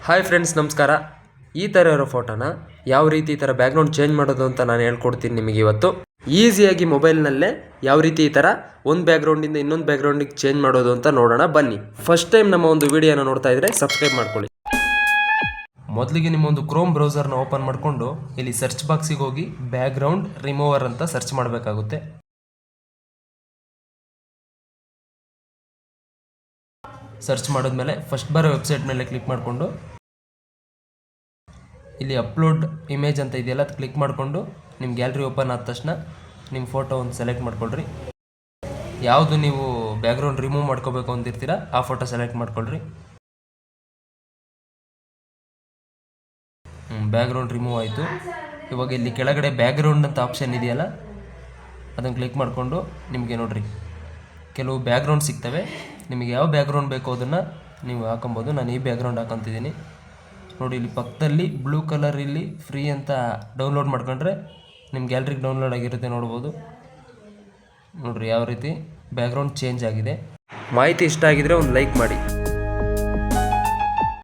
Hi friends, ನಮಸ್ಕಾರ. ಈ ಥರ ಇರೋ ಫೋಟೋನ ಯಾವ ರೀತಿ ಈ ಥರ ಬ್ಯಾಕ್ಗ್ರೌಂಡ್ ಚೇಂಜ್ ಮಾಡೋದು ಅಂತ ನಾನು ಹೇಳ್ಕೊಡ್ತೀನಿ ನಿಮಗೆ ಇವತ್ತು. ಈಸಿಯಾಗಿ ಮೊಬೈಲ್ನಲ್ಲೇ ಯಾವ ರೀತಿ ಈ ಥರ ಒಂದು ಬ್ಯಾಕ್ಗ್ರೌಂಡಿಂದ ಇನ್ನೊಂದು ಬ್ಯಾಕ್ಗ್ರೌಂಡಿಗೆ ಚೇಂಜ್ ಮಾಡೋದು ಅಂತ ನೋಡೋಣ ಬನ್ನಿ. ಫಸ್ಟ್ ಟೈಮ್ ನಮ್ಮ ಒಂದು ವಿಡಿಯೋನ ನೋಡ್ತಾ ಇದ್ದರೆ ಸಬ್ಸ್ಕ್ರೈಬ್ ಮಾಡ್ಕೊಳ್ಳಿ. ಮೊದಲಿಗೆ ನಿಮ್ಮೊಂದು ಕ್ರೋಮ್ ಬ್ರೌಸರ್ನ ಓಪನ್ ಮಾಡಿಕೊಂಡು ಇಲ್ಲಿ ಸರ್ಚ್ ಬಾಕ್ಸಿಗೆ ಹೋಗಿ ಬ್ಯಾಕ್ಗ್ರೌಂಡ್ ರಿಮೂವರ್ ಅಂತ ಸರ್ಚ್ ಮಾಡಬೇಕಾಗುತ್ತೆ. ಸರ್ಚ್ ಮಾಡಿದ್ಮೇಲೆ ಫಸ್ಟ್ ಬರೋ ವೆಬ್ಸೈಟ್ ಮೇಲೆ ಕ್ಲಿಕ್ ಮಾಡಿಕೊಂಡು ಇಲ್ಲಿ ಅಪ್ಲೋಡ್ ಇಮೇಜ್ ಅಂತ ಇದೆಯಲ್ಲ ಅದು ಕ್ಲಿಕ್ ಮಾಡಿಕೊಂಡು ನಿಮ್ಮ ಗ್ಯಾಲರಿ ಓಪನ್ ಆದ ತಕ್ಷಣ ನಿಮ್ಮ ಫೋಟೋ ಒಂದು ಸೆಲೆಕ್ಟ್ ಮಾಡ್ಕೊಳ್ರಿ. ಯಾವುದು ನೀವು ಬ್ಯಾಕ್ಗ್ರೌಂಡ್ ರಿಮೂವ್ ಮಾಡ್ಕೋಬೇಕು ಅಂತಿರ್ತೀರ ಆ ಫೋಟೋ ಸೆಲೆಕ್ಟ್ ಮಾಡ್ಕೊಳ್ರಿ. ಬ್ಯಾಕ್ಗ್ರೌಂಡ್ ರಿಮೂವ್ ಆಯಿತು. ಇವಾಗ ಇಲ್ಲಿ ಕೆಳಗಡೆ ಬ್ಯಾಕ್ಗ್ರೌಂಡ್ ಅಂತ ಆಪ್ಷನ್ ಇದೆಯಲ್ಲ ಅದನ್ನು ಕ್ಲಿಕ್ ಮಾಡಿಕೊಂಡು ನಿಮಗೆ ನೋಡಿರಿ ಕೆಲವು ಬ್ಯಾಕ್ಗ್ರೌಂಡ್ ಸಿಗ್ತವೆ. ನಿಮಗೆ ಯಾವ ಬ್ಯಾಕ್ಗ್ರೌಂಡ್ ಬೇಕೋ ಅದನ್ನು ನೀವು ಹಾಕೊಬೋದು. ನಾನು ಈ ಬ್ಯಾಕ್ಗ್ರೌಂಡ್ ಹಾಕೊತಿದ್ದೀನಿ ನೋಡಿ. ಇಲ್ಲಿ ಪಕ್ಕದಲ್ಲಿ ಬ್ಲೂ ಕಲರ್ ಇಲ್ಲಿ ಫ್ರೀ ಅಂತ ಡೌನ್ಲೋಡ್ ಮಾಡ್ಕೊಂಡ್ರೆ ನಿಮ್ಮ ಗ್ಯಾಲರಿಗೆ ಡೌನ್ಲೋಡ್ ಆಗಿರುತ್ತೆ, ನೋಡ್ಬೋದು. ನೋಡಿರಿ ಯಾವ ರೀತಿ ಬ್ಯಾಕ್ಗ್ರೌಂಡ್ ಚೇಂಜ್ ಆಗಿದೆ. ಮಾಹಿತಿ ಇಷ್ಟ ಆಗಿದ್ರೆ ಒಂದು ಲೈಕ್ ಮಾಡಿ.